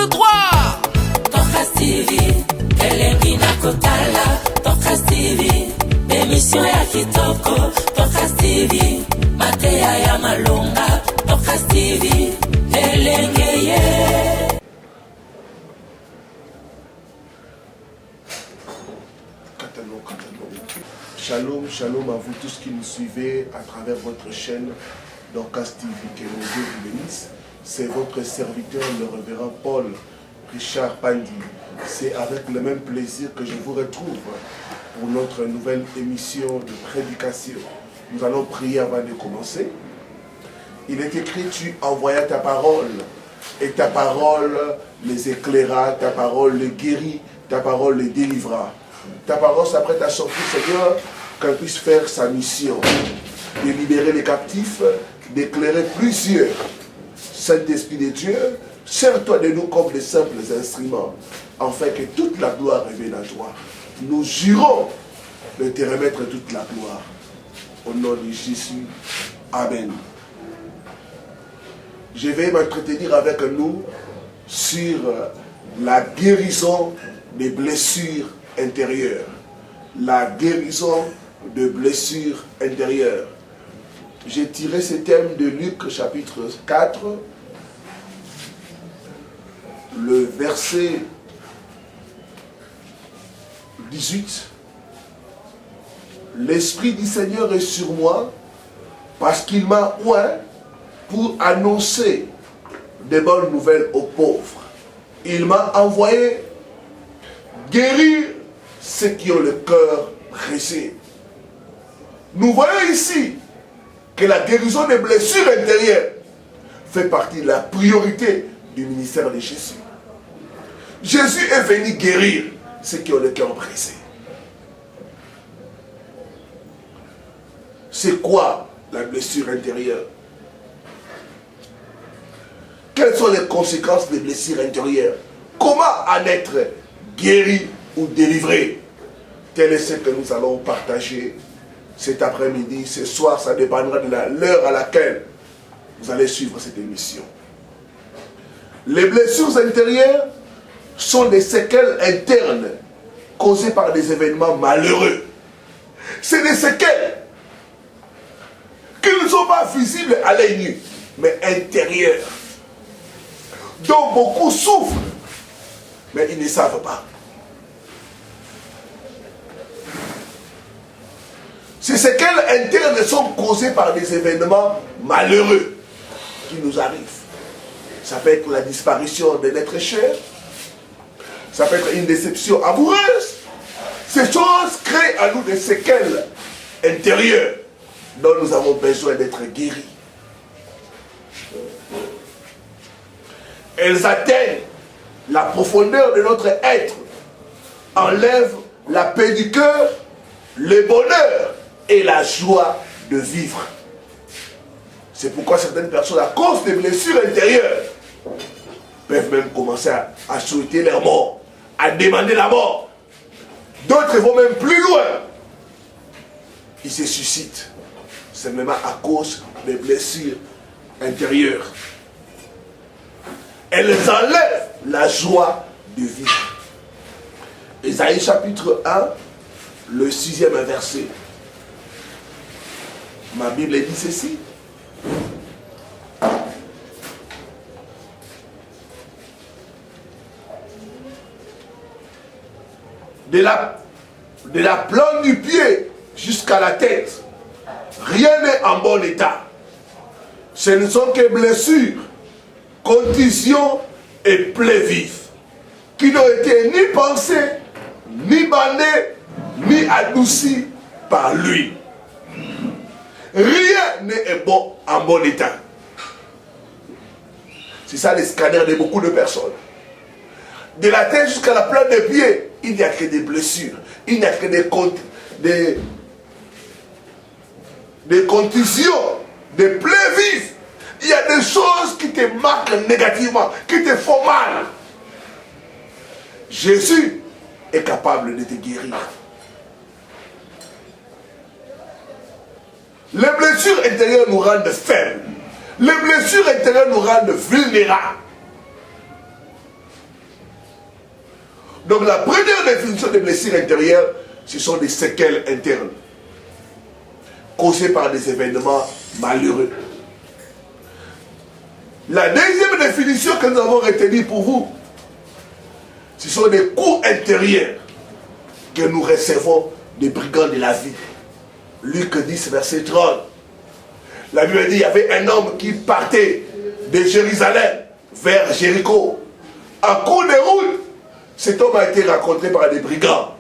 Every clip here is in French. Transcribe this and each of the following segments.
de droit. Tocas TV, Elengina Kotala, Tocas TV, émission ya kitoko, Tocas TV, Matea ya Malonga, Tocas TV, Elengeye. Shalom, shalom à vous tous qui nous suivez à travers votre chaîne Dorcas TV. Que mon Dieu vous bénisse. C'est votre serviteur, le révérend Paul Richard Pandi. C'est avec le même plaisir que je vous retrouve pour notre nouvelle émission de prédication. Nous allons prier avant de commencer. Il est écrit, tu envoyas ta parole et ta parole les éclaira, ta parole les guérit, ta parole les délivra. Ta parole s'apprête à sortir, Seigneur, qu'elle puisse faire sa mission, de libérer les captifs, d'éclairer plusieurs. Saint-Esprit de Dieu, sers-toi de nous comme des simples instruments, afin que toute la gloire revienne à toi. Nous jurons de te remettre toute la gloire. Au nom de Jésus, Amen. Je vais m'entretenir avec nous sur la guérison des blessures intérieures. La guérison de blessures intérieures. J'ai tiré ce thème de Luc chapitre 4, le verset 18. L'Esprit du Seigneur est sur moi parce qu'il m'a oint pour annoncer des bonnes nouvelles aux pauvres. Il m'a envoyé guérir ceux qui ont le cœur brisé. Nous voyons ici que la guérison des blessures intérieures fait partie de la priorité du ministère de Jésus. Jésus est venu guérir ceux qui ont le cœur brisé. C'est quoi la blessure intérieure? Quelles sont les conséquences des blessures intérieures? Comment en être guéri ou délivré? Tel est ce que nous allons partager cet après-midi, ce soir. Ça dépendra de l'heure à laquelle vous allez suivre cette émission. Les blessures intérieures sont des séquelles internes causées par des événements malheureux. C'est des séquelles qui ne sont pas visibles à l'œil nu, mais intérieures, dont beaucoup souffrent, mais ils ne savent pas. Ces séquelles internes sont causées par des événements malheureux qui nous arrivent. Ça peut être la disparition d'un être cher, ça peut être une déception amoureuse. Ces choses créent à nous des séquelles intérieures dont nous avons besoin d'être guéris. Elles atteignent la profondeur de notre être, enlèvent la paix du cœur, le bonheur et la joie de vivre. C'est pourquoi certaines personnes, à cause des blessures intérieures, peuvent même commencer à souhaiter leur mort, à demander la mort. D'autres vont même plus loin. Ils se suicident. C'est même à cause des blessures intérieures. Elles enlèvent la joie de vivre. Ésaïe chapitre 1, le 6e verset. Ma Bible dit ceci. De la plante du pied jusqu'à la tête, rien n'est en bon état. Ce ne sont que blessures, contusions et plaies vives, qui n'ont été ni pensées, ni bandées, ni adoucies par lui. Rien n'est bon en bon état. C'est ça les scanners de beaucoup de personnes. De la tête jusqu'à la plante des pieds, il n'y a que des blessures, il n'y a que des contusions, des plaies vives. Il y a des choses qui te marquent négativement, qui te font mal. Jésus est capable de te guérir. Les blessures intérieures nous rendent faibles. Les blessures intérieures nous rendent vulnérables. Donc la première définition des blessures intérieures, ce sont des séquelles internes, causées par des événements malheureux. La deuxième définition que nous avons retenue pour vous, ce sont des coups intérieurs que nous recevons des brigands de la vie. Luc 10, verset 30. La Bible dit, il y avait un homme qui partait de Jérusalem vers Jéricho. En cours de route, cet homme a été rencontré par des brigands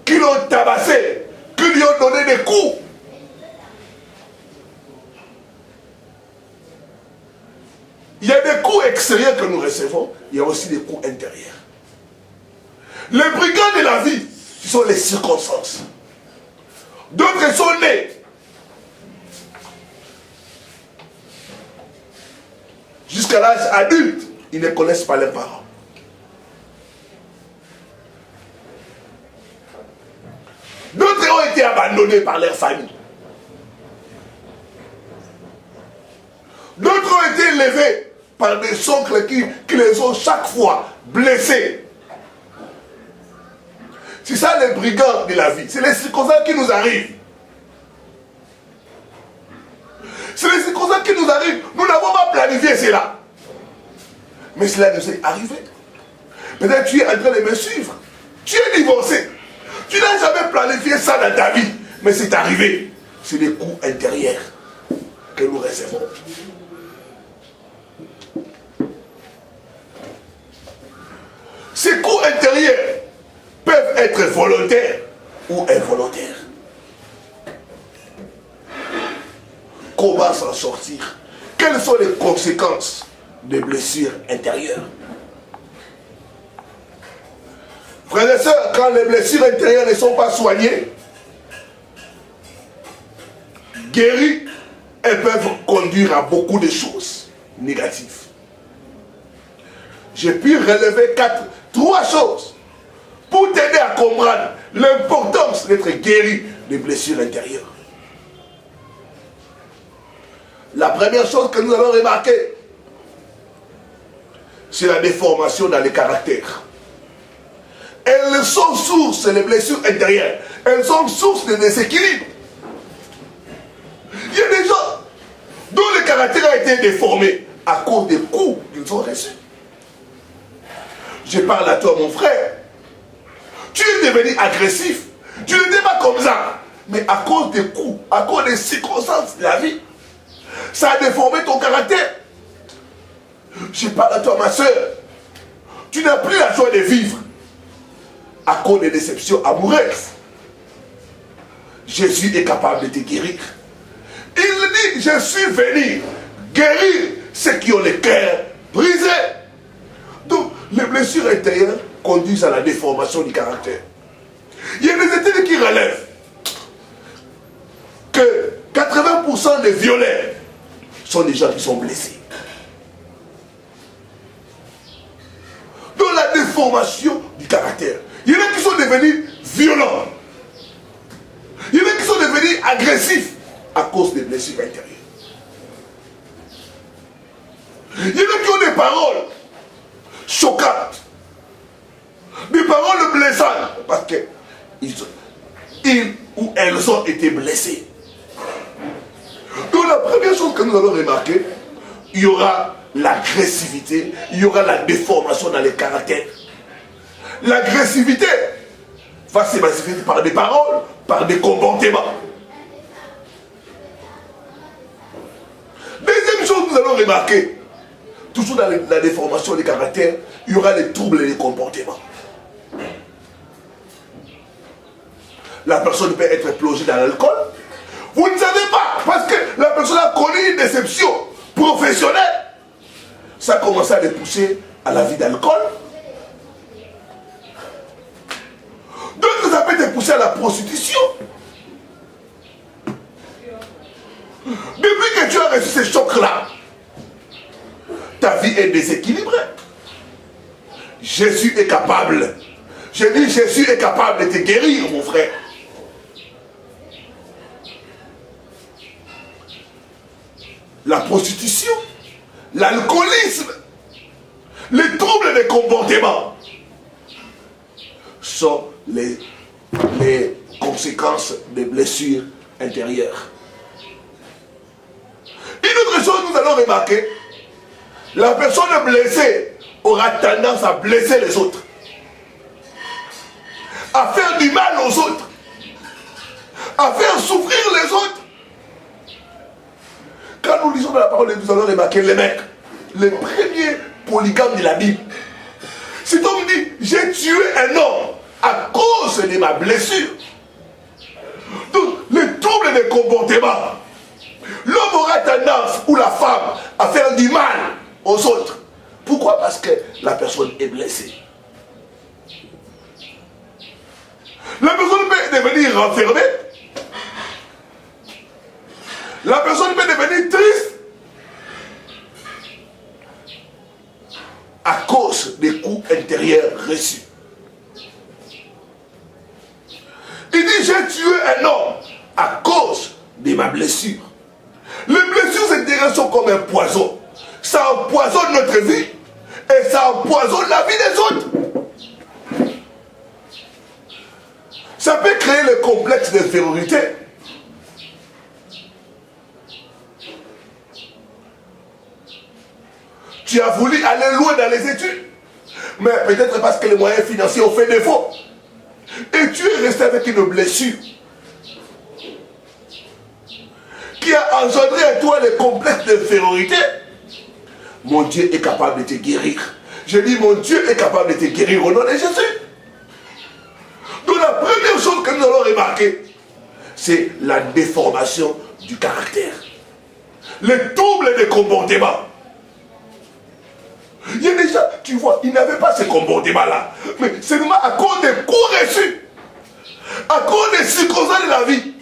qui l'ont tabassé, qui lui ont donné des coups. Il y a des coups extérieurs que nous recevons, il y a aussi des coups intérieurs. Les brigands de la vie, ce sont les circonstances. D'autres sont nés. Jusqu'à l'âge adulte, ils ne connaissent pas leurs parents. D'autres ont été abandonnés par leur famille. D'autres ont été élevés par des oncles qui les ont chaque fois blessés. C'est ça les brigands de la vie. C'est les circonstances qui nous arrivent. C'est les circonstances qui nous arrivent. Nous n'avons pas planifié cela. Mais cela nous est arrivé. Peut-être tu es en train de me suivre. Tu es divorcé. Tu n'as jamais planifié ça dans ta vie. Mais c'est arrivé. C'est des coups intérieurs que nous recevons. Ces coups intérieurs peuvent être volontaires ou involontaires. Comment s'en sortir? Quelles sont les conséquences des blessures intérieures? Frères et sœurs, quand les blessures intérieures ne sont pas soignées, guéries, elles peuvent conduire à beaucoup de choses négatives. J'ai pu relever trois choses pour t'aider à comprendre l'importance d'être guéri des blessures intérieures. La première chose que nous allons remarquer, c'est la déformation dans les caractères. Elles sont source, les blessures intérieures, elles sont source de déséquilibre. Il y a des gens dont le caractère a été déformé à cause des coups qu'ils ont reçus. Je parle à toi, mon frère. Tu es devenu agressif. Tu n'étais pas comme ça. Mais à cause des coups, à cause des circonstances de la vie, ça a déformé ton caractère. Je parle à toi, ma soeur. Tu n'as plus la joie de vivre à cause des déceptions amoureuses. Jésus est capable de te guérir. Il dit, je suis venu guérir ceux qui ont le cœur brisé. Donc, les blessures intérieures conduisent à la déformation du caractère. Il y a des études qui relèvent que 80% des violents sont des gens qui sont blessés. Donc la déformation du caractère. Il y en a qui sont devenus violents. Il y en a qui sont devenus agressifs à cause des blessures intérieures. Il y en a qui ont des paroles choquantes, des paroles blessantes, parce qu'ils ou elles ont été blessés. Donc la première chose que nous allons remarquer, il y aura l'agressivité, il y aura la déformation dans les caractères. L'agressivité va se manifester par des paroles, par des comportements. Deuxième chose que nous allons remarquer, toujours dans la déformation des caractères, il y aura les troubles et les comportements. La personne peut être plongée dans l'alcool. Vous ne savez pas, parce que la personne a connu une déception professionnelle. Ça a commencé à les pousser à la vie d'alcool. D'autres, ça peut te pousser à la prostitution. Depuis que tu as reçu ces chocs-là, ta vie est déséquilibrée. Jésus est capable. Je dis, Jésus est capable de te guérir, mon frère. La prostitution, l'alcoolisme, les troubles des comportements, sont les conséquences des blessures intérieures. Une autre chose, nous allons remarquer, la personne blessée aura tendance à blesser les autres, à faire du mal aux autres, à faire souffrir les autres. Quand nous lisons dans la parole, nous allons remarquer les mecs, les premiers polygames de la Bible. Cet homme dit, j'ai tué un homme à cause de ma blessure. Donc, les troubles de comportement, l'homme aura tendance, ou la femme, à faire du mal aux autres. Pourquoi? Parce que la personne est blessée. La personne peut devenir renfermée. La personne peut devenir triste à cause des coups intérieurs reçus. Il dit, j'ai tué un homme à cause de ma blessure. Les blessures intérieures sont comme un poison. Ça empoisonne notre vie et ça empoisonne la vie des autres. Ça peut créer le complexe d'infériorité. Tu as voulu aller loin dans les études, mais peut-être parce que les moyens financiers ont fait défaut. Et tu es resté avec une blessure qui a engendré en toi le complexe d'infériorité. Mon Dieu est capable de te guérir. Je dis, mon Dieu est capable de te guérir au nom de Jésus. Donc la première chose que nous allons remarquer, c'est la déformation du caractère. Les troubles de comportement. Il y a déjà, tu vois, il n'avait pas ce comportement-là. Mais seulement à cause des coups reçus, à cause des circonstances de la vie,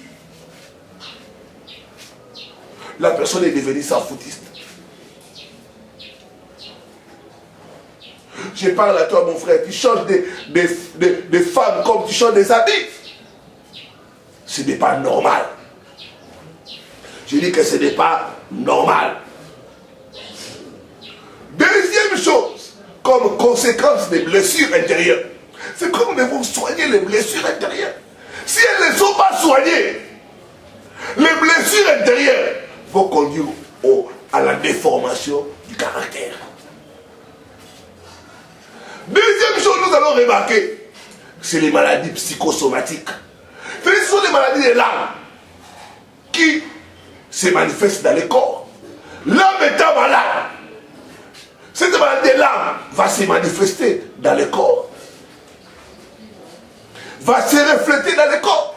la personne est devenue sans foutiste. Je parle à toi, mon frère, tu changes des femmes comme tu changes des habits. Ce n'est pas normal. Je dis que ce n'est pas normal. Deuxième chose, comme conséquence des blessures intérieures, c'est que nous devons soigner les blessures intérieures. Si elles ne sont pas soignées, les blessures intérieures vont conduire à la déformation du caractère. Deuxième chose que nous allons remarquer, c'est les maladies psychosomatiques. Ce sont les maladies de l'âme qui se manifestent dans le corps. L'âme étant malade, cette maladie de l'âme va se manifester dans le corps, va se refléter dans le corps.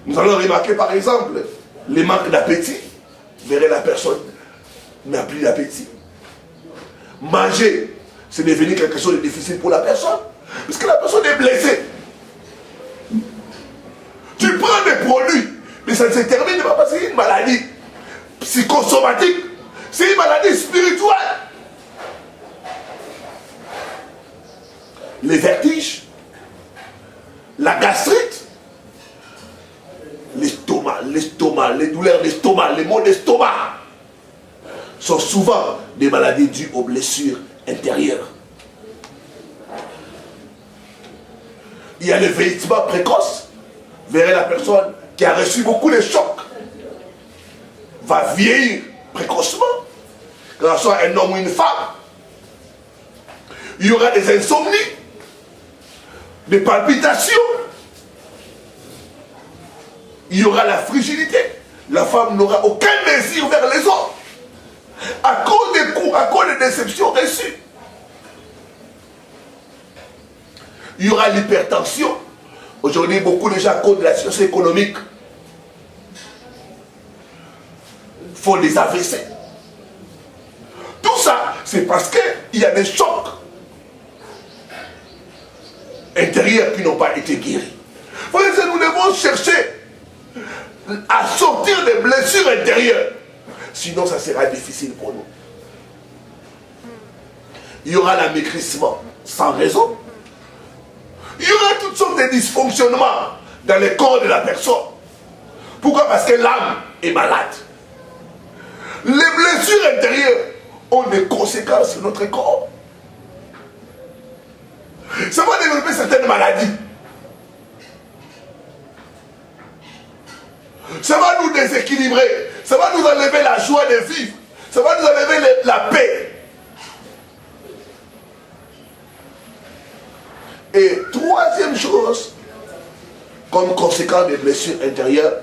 Nous allons remarquer par exemple les manques d'appétit. Vous verrez, la personne n'a plus d'appétit. Manger, c'est devenu quelque chose de difficile pour la personne, parce que la personne est blessée. Tu prends des produits, mais ça ne se termine pas parce que c'est une maladie psychosomatique. C'est une maladie spirituelle. Les vertiges, la gastrite, l'estomac, les douleurs d'estomac, les maux d'estomac sont souvent des maladies dues aux blessures intérieures. Il y a le vieillissement précoce. Vous verrez, la personne qui a reçu beaucoup de chocs va vieillir précocement. Que ce soit un homme ou une femme, il y aura des insomnies, des palpitations, il y aura la frigidité. La femme n'aura aucun désir vers les hommes à cause des coups, à cause des déceptions reçues. Il y aura l'hypertension. Aujourd'hui, beaucoup de gens, à cause de la situation économique, font des AVC. Tout ça, c'est parce qu'il y a des chocs intérieurs qui n'ont pas été guéris. Nous devons chercher à sortir des blessures intérieures. Sinon, ça sera difficile pour nous. Il y aura l'amaigrissement sans raison. Il y aura toutes sortes de dysfonctionnements dans le corps de la personne. Pourquoi? Parce que l'âme est malade. Les blessures intérieures ont des conséquences sur notre corps. Ça va développer certaines maladies. Ça va nous déséquilibrer. Ça va nous enlever la joie de vivre. Ça va nous enlever la paix. Et troisième chose, comme conséquence des blessures intérieures,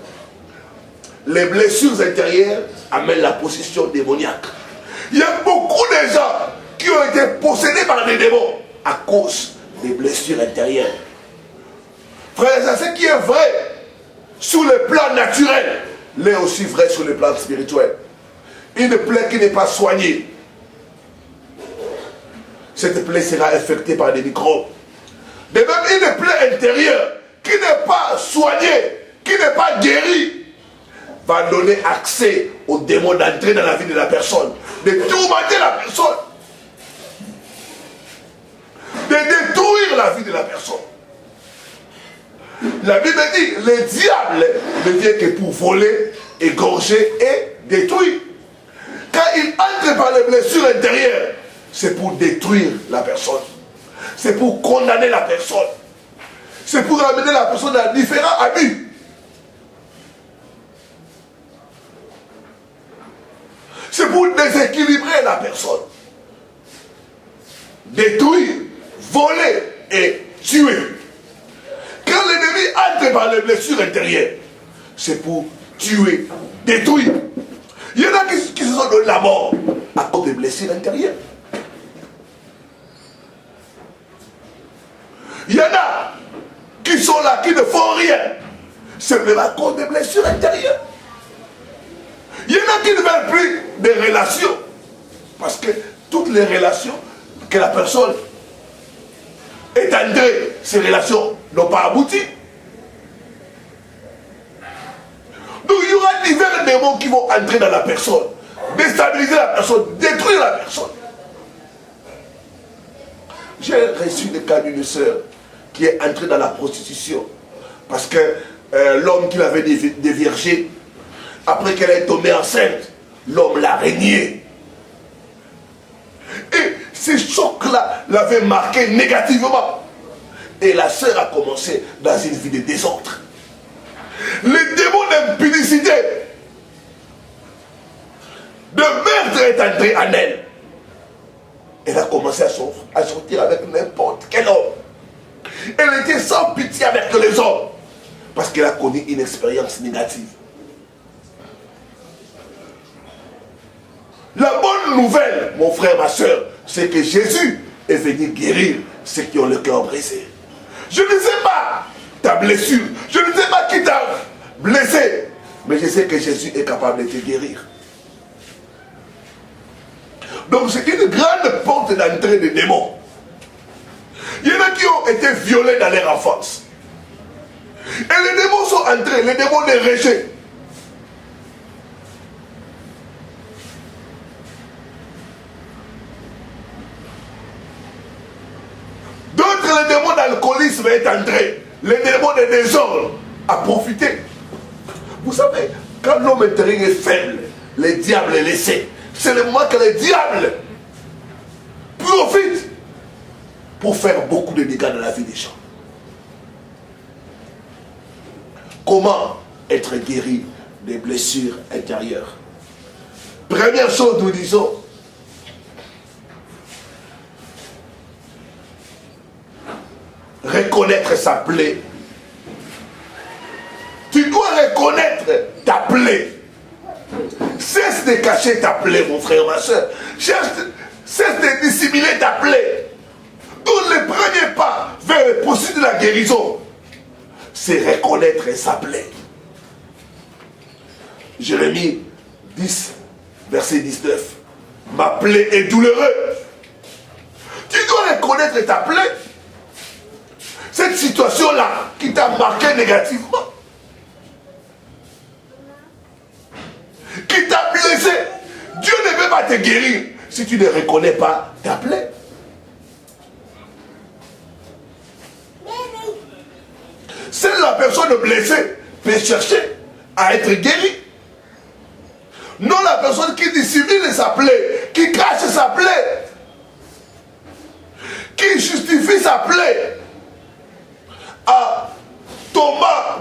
les blessures intérieures amènent la possession démoniaque. Il y a beaucoup de gens qui ont été possédés par des démons à cause des blessures intérieures. Frères, c'est ce qui est vrai sur le plan naturel, l'est aussi vrai sur le plan spirituel. Une plaie qui n'est pas soignée, cette plaie sera infectée par des microbes. De même, une plaie intérieure qui n'est pas soignée, qui n'est pas guérie, va donner accès aux démons d'entrer dans la vie de la personne, de tourmenter la personne, de détruire la vie de la personne. La Bible dit, le diable ne vient que pour voler, égorger et détruire. Quand il entre par les blessures intérieures, c'est pour détruire la personne. C'est pour condamner la personne. C'est pour amener la personne à différents abus. C'est pour déséquilibrer la personne. Détruire, voler et tuer. Quand l'ennemi entre par les blessures intérieures, c'est pour tuer, détruire. Il y en a qui se sont donné la mort à cause des blessures intérieures. Il y en a qui sont là, qui ne font rien. C'est même à cause des blessures intérieures. Il y en a qui ne veulent plus des relations. Parce que toutes les relations que la personne est entrée, ces relations n'ont pas abouti. Donc il y aura divers démons qui vont entrer dans la personne, déstabiliser la personne, détruire la personne. J'ai reçu le cas d'une sœur qui est entrée dans la prostitution parce que l'homme qui l'avait déviergé, après qu'elle est tombée enceinte, l'homme l'a régné. Et ces chocs-là l'avaient marqué négativement. Et la sœur a commencé dans une vie de désordre. Le démon d'impudicité, de meurtre est entré en elle. Elle a commencé à sortir avec n'importe quel homme. Elle était sans pitié avec les hommes. Parce qu'elle a connu une expérience négative. La bonne nouvelle, mon frère, ma soeur, c'est que Jésus est venu guérir ceux qui ont le cœur brisé. Je ne sais pas ta blessure. Je ne sais pas qui t'a blessé. Mais je sais que Jésus est capable de te guérir. Donc c'est une grande porte d'entrée des démons. Il y en a qui ont été violés dans leur enfance. Et les démons sont entrés, les démons de rejet. D'autres, les démons d'alcoolisme est entré. Les démons de désordre a profité. Vous savez, quand l'homme intérieur est faible, le diable est laissé. C'est le moment que le diable profite pour faire beaucoup de dégâts dans la vie des gens. Comment être guéri des blessures intérieures? Première chose, nous disons, reconnaître sa plaie. Tu dois reconnaître ta plaie. Cesse de cacher ta plaie, mon frère, ma soeur. Cesse de dissimuler ta plaie. Donc le premier pas vers le processus de la guérison, c'est reconnaître sa plaie. Jérémie 10, verset 19. Ma plaie est douloureuse. Tu dois reconnaître ta plaie. Cette situation-là qui t'a marqué négativement, qui t'a blessé, Dieu ne peut pas te guérir si tu ne reconnais pas ta plaie. Seule la personne blessée peut chercher à être guérie. Non la personne qui dissimule sa plaie, qui cache sa plaie, qui justifie sa plaie,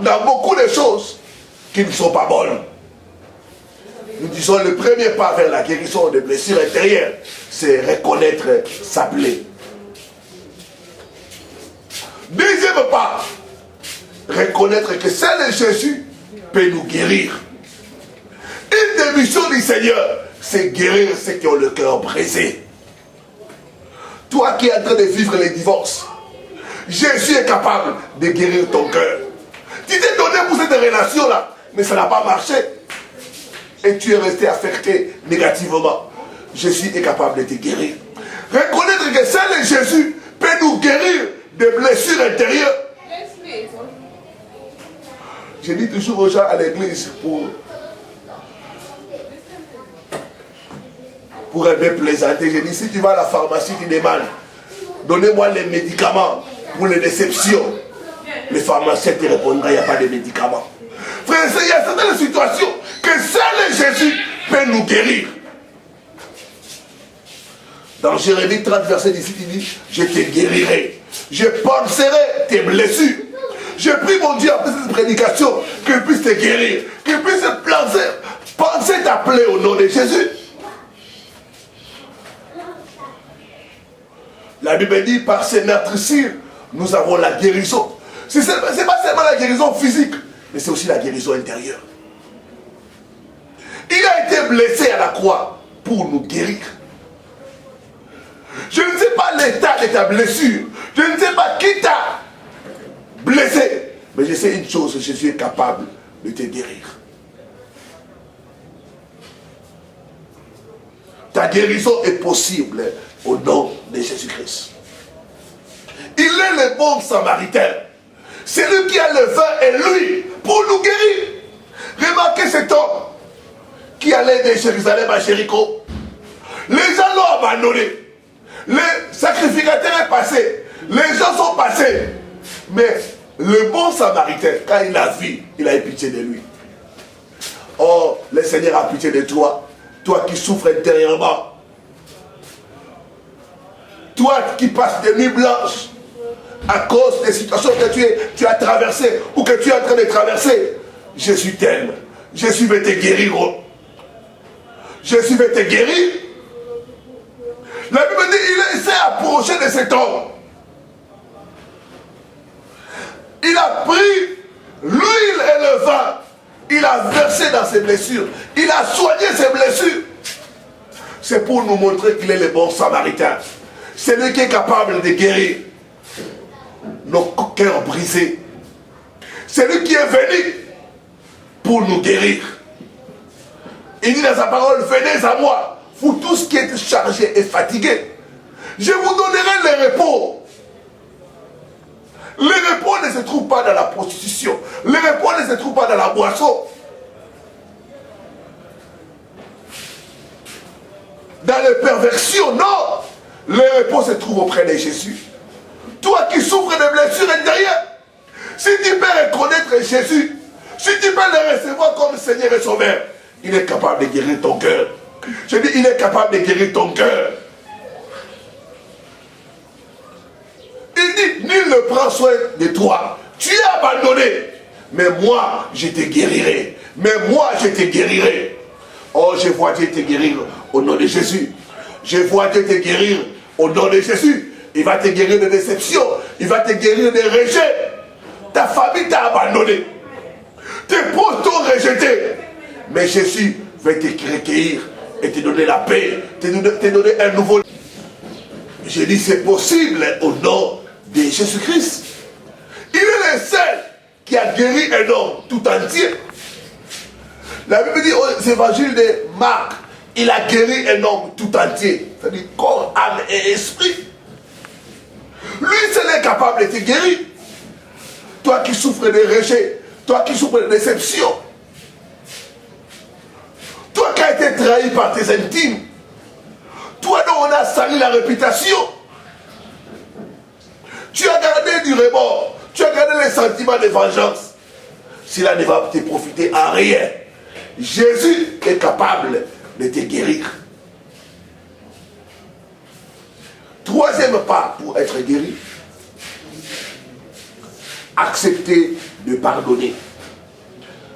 dans beaucoup de choses qui ne sont pas bonnes. Nous disons le premier pas vers la guérison des blessures intérieures, c'est reconnaître sa plaie. Deuxième pas, reconnaître que seul Jésus peut nous guérir. Une des missions du Seigneur, c'est guérir ceux qui ont le cœur brisé. Toi qui es en train de vivre les divorces, Jésus est capable de guérir ton cœur. Tu t'es donné pour cette relation-là, mais ça n'a pas marché. Et tu es resté affecté négativement. Jésus est capable de te guérir. Reconnaître que seul Jésus peut nous guérir des blessures intérieures. Je dis toujours aux gens à l'église pour un peu plaisanter. Je dis, si tu vas à la pharmacie, tu demandes, donnez-moi les médicaments pour les déceptions. Le pharmacien te répondra, il n'y a pas de médicaments. Frère, il y a certaines situations que seul Jésus peut nous guérir. Dans Jérémie 30, verset 18, il dit, je te guérirai. Je panserai tes blessures. Je prie mon Dieu après cette prédication qu'il puisse te guérir, qu'il puisse penser ta plaie au nom de Jésus. La Bible dit, par ses meurtrissures, nous avons la guérison. Ce n'est pas seulement la guérison physique, mais c'est aussi la guérison intérieure. Il a été blessé à la croix pour nous guérir. Je ne sais pas l'état de ta blessure. Je ne sais pas qui t'a blessé. Mais je sais une chose, Jésus est capable de te guérir. Ta guérison est possible au nom de Jésus-Christ. Il est le bon samaritain. C'est lui qui a le vin et l'huile pour nous guérir. Remarquez cet homme qui allait de Jérusalem à Jéricho. Les gens l'ont abandonné. Le sacrificateur est passé. Les gens sont passés. Mais le bon samaritain, quand il a vu, il a eu pitié de lui. Oh, le Seigneur a pitié de toi. Toi qui souffres intérieurement. Toi qui passes des nuits blanches à cause des situations que tu as traversées ou que tu es en train de traverser. Jésus t'aime. Jésus veut te guérir. Jésus veut te guérir. La Bible dit il s'est approché de cet homme. Il a pris l'huile et le vin. Il a versé dans ses blessures. Il a soigné ses blessures. C'est pour nous montrer qu'il est le bon samaritain. C'est lui qui est capable de guérir nos cœurs brisés. C'est lui qui est venu pour nous guérir. Il dit dans sa parole, venez à moi, vous tous qui êtes chargés et fatigués. Je vous donnerai le repos. Le repos ne se trouve pas dans la prostitution. Le repos ne se trouve pas dans la boisson. Dans les perversions, non. Le repos se trouve auprès de Jésus. Toi qui souffres de blessures intérieures, si tu peux reconnaître Jésus, si tu peux le recevoir comme Seigneur et Sauveur, il est capable de guérir ton cœur. Je dis, il est capable de guérir ton cœur. Il dit, nul ne prend soin de toi. Tu es abandonné. Mais moi, je te guérirai. Mais moi, je te guérirai. Oh, je vois Dieu te guérir au nom de Jésus. Je vois Dieu te guérir au nom de Jésus. Il va te guérir de déception. Il va te guérir de rejet. Ta famille t'a abandonné. Tes proches t'ont rejeté. Mais Jésus va te recueillir et te donner la paix. Te donner un nouveau... Je dis c'est possible au nom de Jésus-Christ. Il est le seul qui a guéri un homme tout entier. La Bible dit aux évangiles de Marc, il a guéri un homme tout entier. C'est-à-dire corps, âme et esprit. Lui seul est capable de te guérir. Toi qui souffres de rejet, toi qui souffres de déception, toi qui as été trahi par tes intimes, toi dont on a sali la réputation, tu as gardé du remords, tu as gardé les sentiments de vengeance. Cela ne va te profiter à rien. Jésus est capable de te guérir. Troisième pas pour être guéri, accepter de pardonner.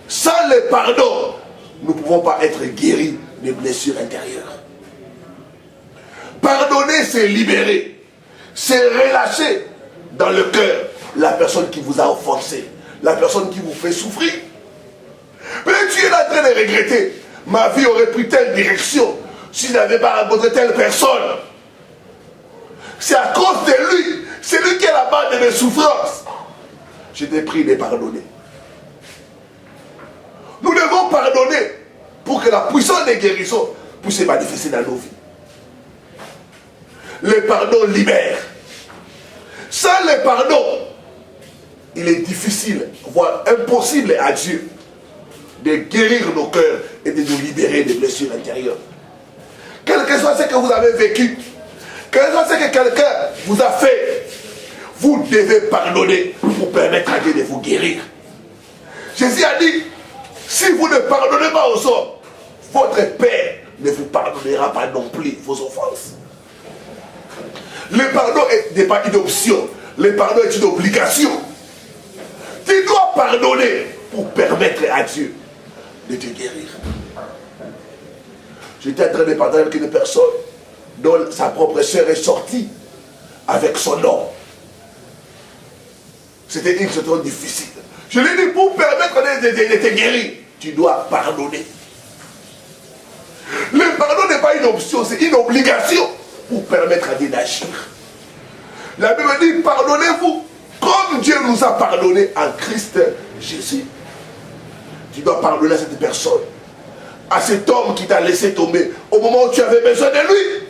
Sans le pardon, nous ne pouvons pas être guéris des blessures intérieures. Pardonner, c'est libérer. C'est relâcher dans le cœur la personne qui vous a offensé, la personne qui vous fait souffrir. Mais tu es là en train de regretter. Ma vie aurait pris telle direction si je n'avais pas rencontré telle personne. C'est à cause de lui. C'est lui qui est la base de mes souffrances. Je t'ai pris de pardonner. Nous devons pardonner pour que la puissance des guérisons puisse se manifester dans nos vies. Le pardon libère. Sans le pardon, il est difficile, voire impossible à Dieu de guérir nos cœurs et de nous libérer des blessures intérieures. Quel que soit ce que vous avez vécu, quel que soit ce que quelqu'un vous a fait, vous devez pardonner pour permettre à Dieu de vous guérir. Jésus a dit, si vous ne pardonnez pas aux hommes, votre Père ne vous pardonnera pas non plus vos offenses. Le pardon n'est pas une option, le pardon est une obligation. Tu dois pardonner pour permettre à Dieu de te guérir. J'étais en train de parler avec une personne dont sa propre sœur est sortie avec son nom. C'était une situation difficile. Je lui ai dit, pour permettre de te guérir, tu dois pardonner. Le pardon n'est pas une option, c'est une obligation pour permettre à Dieu d'agir. La Bible dit, pardonnez-vous comme Dieu nous a pardonné en Christ Jésus. Tu dois pardonner à cette personne, à cet homme qui t'a laissé tomber au moment où tu avais besoin de lui.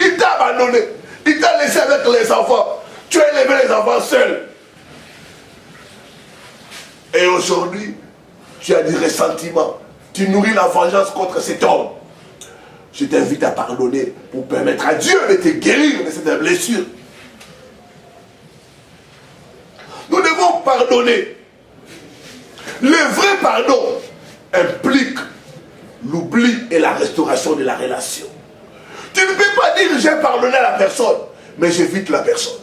Il t'a abandonné, il t'a laissé avec les enfants. Tu as élevé les enfants seuls. Et aujourd'hui, tu as du ressentiment. Tu nourris la vengeance contre cet homme. Je t'invite à pardonner pour permettre à Dieu de te guérir de cette blessure. Nous devons pardonner. Le vrai pardon implique l'oubli et la restauration de la relation. Tu ne peux pas dire j'ai pardonné à la personne, mais j'évite la personne.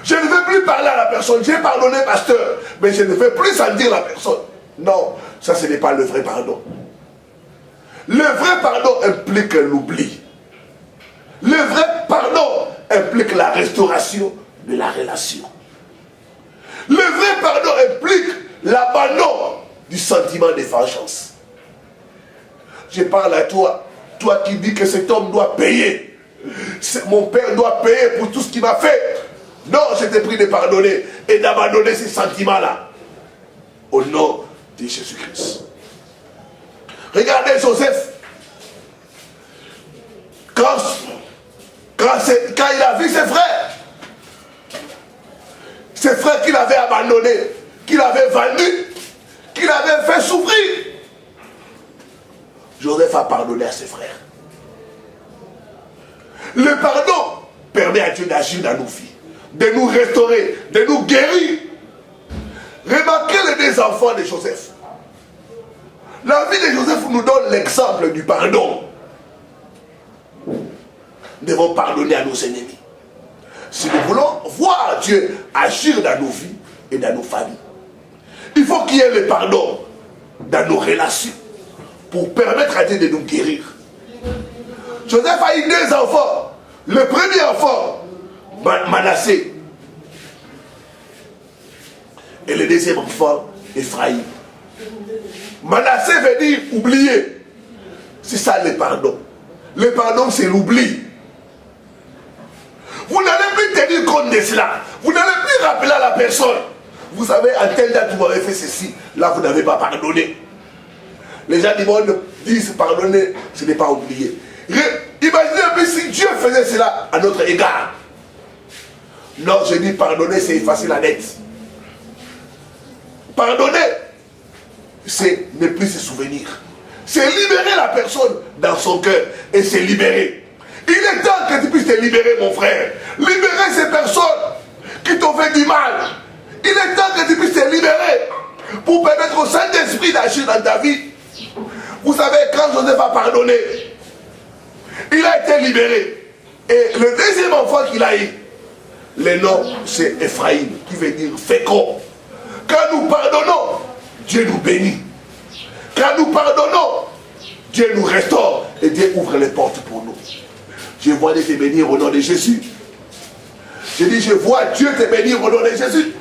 Je ne veux plus parler à la personne, j'ai pardonné pasteur, mais je ne veux plus sentir la personne. Non, ça ce n'est pas le vrai pardon. Le vrai pardon implique l'oubli. Le vrai pardon implique la restauration de la relation. Le vrai pardon implique l'abandon du sentiment de vengeance. Je parle à toi, toi qui dis que cet homme doit payer. Mon père doit payer pour tout ce qu'il m'a fait. Non, je t'ai pris de pardonner et d'abandonner ces sentiments-là. Au nom de Jésus-Christ. Regardez Joseph. Quand il a vu ses frères qu'il avait abandonnés, qu'il avait vendus, qu'il avait fait souffrir, Joseph a pardonné à ses frères. Le pardon permet à Dieu d'agir dans nos vies, de nous restaurer, de nous guérir. Remarquez les deux enfants de Joseph. La vie de Joseph nous donne l'exemple du pardon. Nous devons pardonner à nos ennemis. Si nous voulons voir Dieu agir dans nos vies et dans nos familles, il faut qu'il y ait le pardon dans nos relations pour permettre à Dieu de nous guérir. Joseph a eu deux enfants. Le premier enfant, Manassé. Et le deuxième enfant, Ephraïm. Manassé veut dire oublier. C'est ça le pardon. Le pardon, c'est l'oubli. Vous n'allez plus tenir compte de cela. Vous n'allez plus rappeler à la personne. Vous savez, à telle date, vous avez fait ceci. Là, vous n'avez pas pardonné. Les gens du monde disent pardonner, ce n'est pas oublier. Imaginez un peu si Dieu faisait cela à notre égard. Non, je dis pardonner, c'est effacer la dette. Pardonner, c'est ne plus se souvenir. C'est libérer la personne dans son cœur et se libérer. Il est temps que tu puisses te libérer, mon frère. Libérer ces personnes qui t'ont fait du mal. Il est temps que tu puisses te libérer pour permettre au Saint-Esprit d'agir dans ta vie. Vous savez, quand Joseph a pardonné, il a été libéré. Et le deuxième enfant qu'il a eu, Le nom, c'est Ephraïm, qui veut dire fécond. Quand nous pardonnons, Dieu nous bénit. Quand nous pardonnons, Dieu nous restaure et Dieu ouvre les portes pour nous. Je vois Dieu te bénir au nom de Jésus. Je dis, je vois Dieu te bénir au nom de Jésus.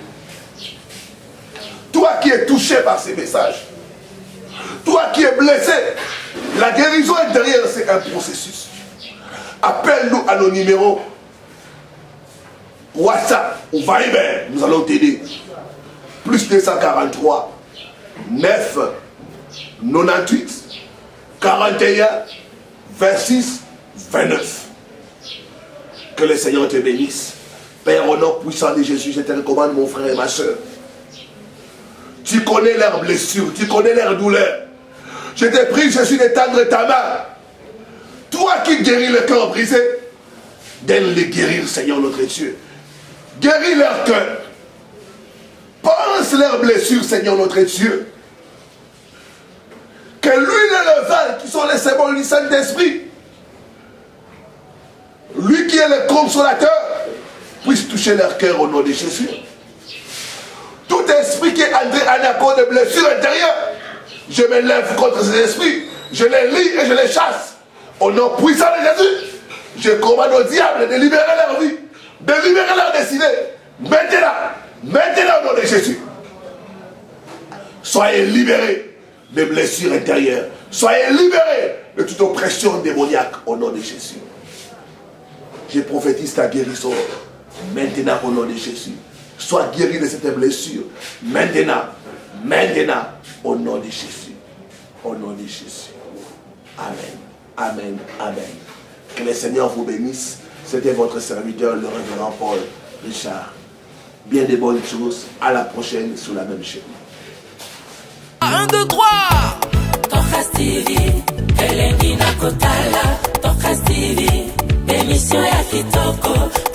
Toi qui es touché par ces messages, toi qui es blessé, la guérison intérieure, c'est un processus. Appelle-nous à nos numéros WhatsApp ou Viber, nous allons t'aider. Plus 243 9 98 41 26 29. Que le Seigneur te bénisse. Père, au nom puissant de Jésus, je te recommande mon frère et ma soeur. Tu connais leurs blessures, tu connais leurs douleurs. Je te prie, Jésus, d'étendre ta main. Toi qui guéris le cœur brisé, d'aide-les guérir, Seigneur notre Dieu. Guéris leur cœur. Pense leurs blessures, Seigneur notre Dieu. Que l'huile et le vin, qui sont les symboles du Saint-Esprit, lui qui est le consolateur, puisse toucher leur cœur au nom de Jésus. Tout esprit qui est entré en accord de blessure intérieure, je me lève contre ces esprits, je les lie et je les chasse. Au nom puissant de Jésus, je commande au diable de libérer leur vie, de libérer leur destinée. Maintenant au nom de Jésus. Soyez libérés des blessures intérieures. Soyez libérés de toute oppression démoniaque au nom de Jésus. Je prophétise ta guérison maintenant au nom de Jésus. Sois guéri de cette blessure maintenant au nom de Jésus. Au nom de Jésus. Amen. Amen. Amen. Que le Seigneur vous bénisse. C'était votre serviteur, le révérend Paul Richard. Bien des bonnes choses. À la prochaine sur la même chaîne. 1, 2, 3. Tokas TV, Elengi na Kotala. Tokas TV, émission ya kitoko.